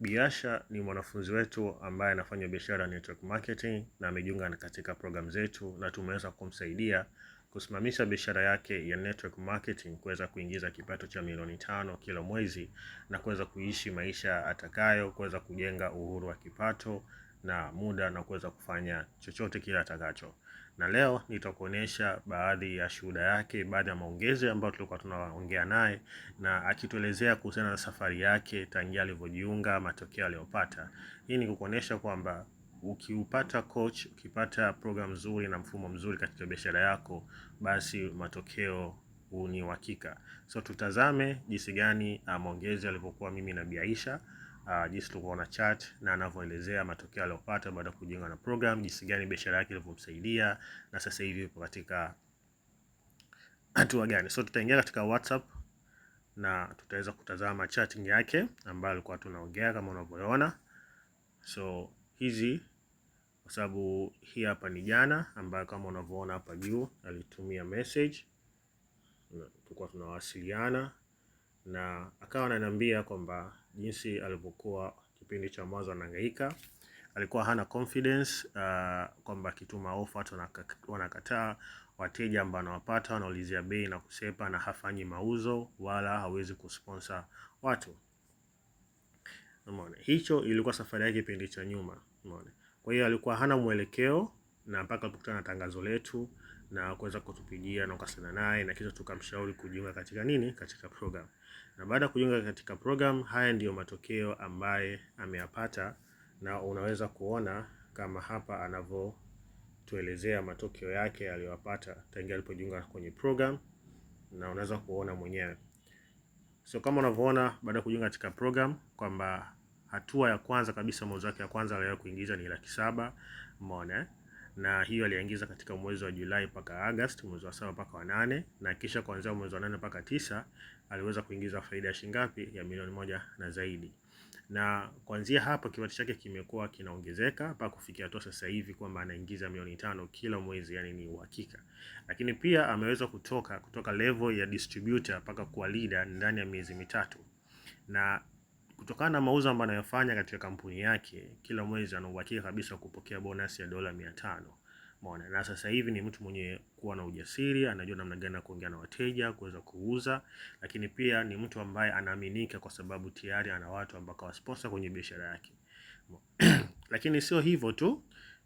Biasha ni mwanafunzi wetu ambaye anafanya biashara network marketing na amejiunga katika program zetu, na tumeweza kumsaidia kusimamisha biashara yake ya network marketing kuweza kuingiza kipato cha milioni 5 kila mwezi na kuweza kuishi maisha atakayo, kuweza kujenga uhuru wa kipato na muda na kuweza kufanya chochote kile atakacho. Na leo nitakuonesha baadhi ya shuhuda yake, baadhi ya maongezi ambayo tulikuwa tunaongea naye, na akituelezea kuhusiana na safari yake tangia alivyojiunga, matokeo aliyopata. Hii ni kukuonesha kwamba ukiupata coach, ukipata program nzuri na mfumo mzuri katika biashara yako, basi matokeo ni uhakika. So tutazame jinsi gani maongezi alivyokuwa mimi na Bi Aisha, jinsi tulikuwa na chat na anavyoelezea matokeo aliyopata baada ya kujiunga na program, jinsi gani biashara yake ilivyomsaidia na sasa hivi yupo katika hatua gani. So tutaingia katika WhatsApp na tutaweza kutazama chatting yake ambayo alikuwa tunaongea kama unavyoona. So hizi kwa sababu hii hapa ni jana ambayo kama unavyoona hapa juu alitumia message, tulikuwa tunawasiliana na akawa ananiambia kwamba jinsi alivyokuwa kipindi cha mwanzo anahangaika, alikuwa hana confidence kwamba akituma offer wanakataa, wateja ambao anawapata wanaulizia bei na kusepa, na hafanyi mauzo wala hawezi kusponsor watu. Umeona, hicho ilikuwa safari yake kipindi cha nyuma. Umeona, kwa hiyo alikuwa hana mwelekeo, na mpaka tukutana na tangazo letu na kuweza kutupigia na ukasema naye, na kisha tukamshauri kujiunga katika katika program. Na baada ya kujiunga katika program, haya ndiyo matokeo ambaye ameyapata, na unaweza kuona kama hapa anavyotuelezea matokeo yake aliyopata tangu alipojiunga kwenye program, na unaweza kuona mwenyewe. So kama unavyoona baada ya kujiunga katika program kwamba hatua ya kwanza kabisa, mauzo yake ya kwanza aliyo kuingiza ni 700,000. Umeona, na hiyo aliingiza katika mwezi wa Julai mpaka August, mwezi wa 7 mpaka wa 8, na kisha kuanzia mwezi wa 8 mpaka 9 aliweza kuingiza faida ya shilingi ngapi? Ya milioni 1 na zaidi. Na kuanzia hapo kipato chake kimekuwa kinaongezeka mpaka kufikia hatua sasa hivi kwamba anaingiza milioni 5 kila mwezi, yani ni uhakika. Lakini pia ameweza kutoka level ya distributor mpaka kuwa leader ndani ya miezi mitatu. Na kutokana na mauzo ambayo anayofanya katika kampuni yake, kila mwezi ana uhakika kabisa kupokea bonus ya dola 500. Umeona, na sasa hivi ni mtu mwenye kuwa na ujasiri, anajua namna gani kuongea na wateja, kuweza kuuza, lakini pia ni mtu ambaye anaaminika kwa sababu tayari ana watu ambao kwa sponsor kwenye biashara yake. Lakini sio hivyo tu,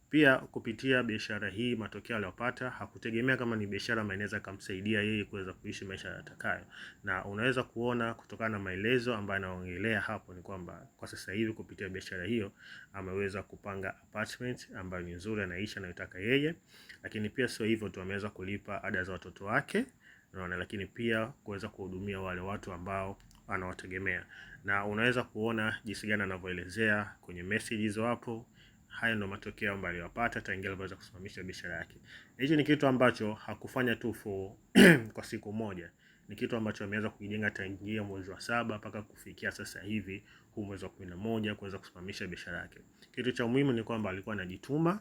pia kupitia biashara hii matokeo aliyopata hakutegemea kama ni biashara inaweza kumsaidia yeye kuweza kuishi maisha yatakayo. Na unaweza kuona kutokana na maelezo ambayo anaongelea hapo ni kwamba kwa sasa hivi kupitia biashara hiyo ameweza kupanga apartment ambayo ni nzuri anaishi anayotaka yeye. Lakini pia sio hivyo tu, ameweza kulipa ada za watoto wake, unaona, lakini pia kuweza kuhudumia wale watu ambao anawategemea. Na unaweza kuona jinsi gani anavyoelezea kwenye messages hapo. Haya ndio matokeo ambayo aliyopata tangu aliweza kusimamisha biashara yake. Hichi ni kitu ambacho hakufanya tu kwa siku moja. Ni kitu ambacho ameweza kujenga tangia mwezi wa 7 mpaka kufikia sasa hivi mwezi wa 11 kuweza kusimamisha biashara yake. Kitu cha muhimu ni kwamba alikuwa anajituma,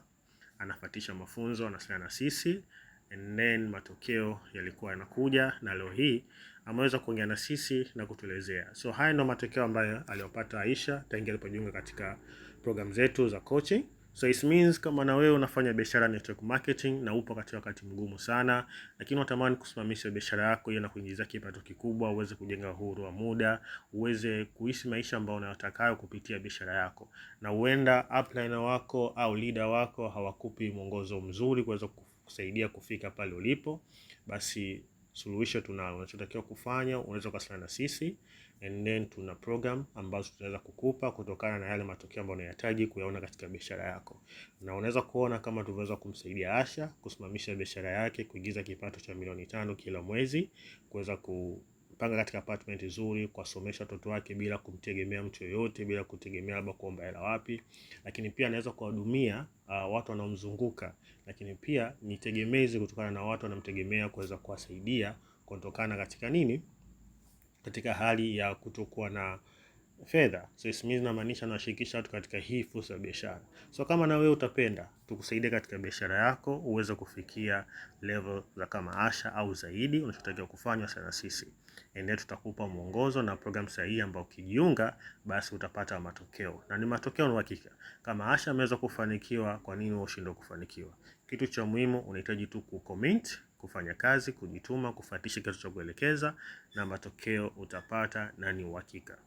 anafuatisha mafunzo, anasema na sisi, and then matokeo yalikuwa yanakuja, na leo hii ameweza kuongea na sisi na kutuelezea. So haya ndio matokeo ambayo aliyopata Aisha tangu alipojiunga katika program zetu za coaching. So it means kama na wewe unafanya biashara network marketing na upo katika wakati mgumu sana, lakini unatamani kusimamisha biashara yako hiyo na kuingiza kipato kikubwa, uweze kujenga uhuru wa muda, uweze kuishi maisha ambayo unayotaka kupitia biashara yako, na huenda upline wako au leader wako hawakupi mwongozo mzuri kuweza kusaidia kufika pale ulipo, basi suluhisho tunalo. Unachotakiwa kufanya, unaweza kuwasiliana na sisi, and then tuna program ambazo tunaweza kukupa kutokana na yale matokeo ambayo unahitaji kuyaona katika biashara yako. Na unaweza kuona kama tuweza kumsaidia Asha kusimamisha biashara yake, kuingiza kipato cha milioni 5 kila mwezi, kuweza kupanga katika apartment nzuri, kuwasomesha watoto wake bila kumtegemea mtu yoyote, bila kutegemea labda kuomba hela wapi. Lakini pia anaweza kuwahudumia watu wanaomzunguka, lakini pia ni tegemezi kutokana na watu wanamtegemea kuweza kuwasaidia kutokana katika katika hali ya kutokuwa na fedha. So it means namaanisha nashirikisha watu katika hii fursa ya biashara. So kama na wewe utapenda tukusaidie katika biashara yako uweze kufikia level za kama Asha au zaidi, unachotakiwa kufanya sana sisi. Eneo tutakupa mwongozo na program sahihi ambao ukijiunga basi utapata matokeo. Na ni matokeo ni uhakika. Kama Asha ameweza kufanikiwa, kwa nini wewe ushindwe kufanikiwa? Kitu cha muhimu unahitaji tu kucomment, kufanya kazi, kujituma, kufuatisha kitu cha kuelekeza na matokeo utapata na ni uhakika.